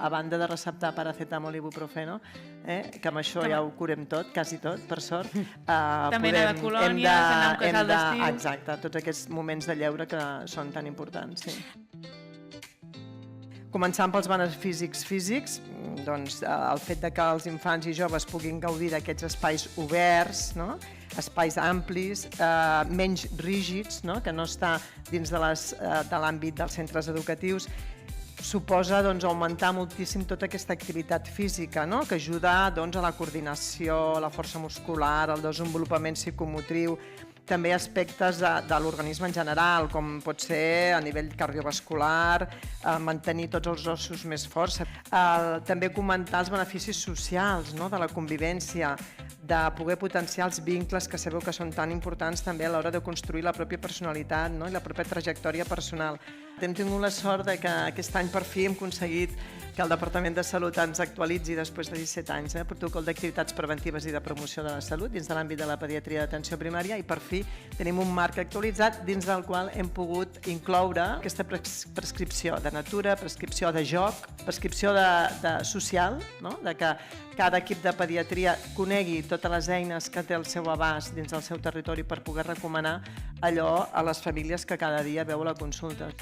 a banda de receptar paracetamol i ibuprofeno, que amb això ja ho curem tot, quasi tot, per sort. També anar de colònies, anar a un casal d'estiu. Exacte, tots aquests moments de lleure que són tan importants, sí. Començant pels beneficis físics, doncs el fet que els infants i joves puguin gaudir d'aquests espais oberts, no? Espais amplis, menys rígids, no? Que no està dins de l'àmbit dels centres educatius, suposa augmentar moltíssim tota aquesta activitat física, no? Que ajuda a la coordinació, la força muscular, el desenvolupament psicomotriu, també aspectes de l'organisme en general, com pot ser a nivell cardiovascular, mantenir tots els ossos més forts. També comentar els beneficis socials, no? De la convivència, de poder potenciar els vincles que sabeu que són tan importants també a l'hora de construir la pròpia personalitat, no? I la pròpia trajectòria personal. Hem tingut la sort que aquest any per fi hem aconseguit que el Departament de Salut ens actualitzi després de 17 anys, el protocol d'activitats preventives i de promoció de la salut dins de l'àmbit de la pediatria d'atenció primària, i per fi tenim un marc actualitzat dins del qual hem pogut incloure aquesta prescripció de natura, prescripció de joc, prescripció de social, no? De que cada equip de pediatria conegui totes les eines que té al seu abast dins del seu territori per poder recomanar allò a les famílies que cada dia veu la consulta.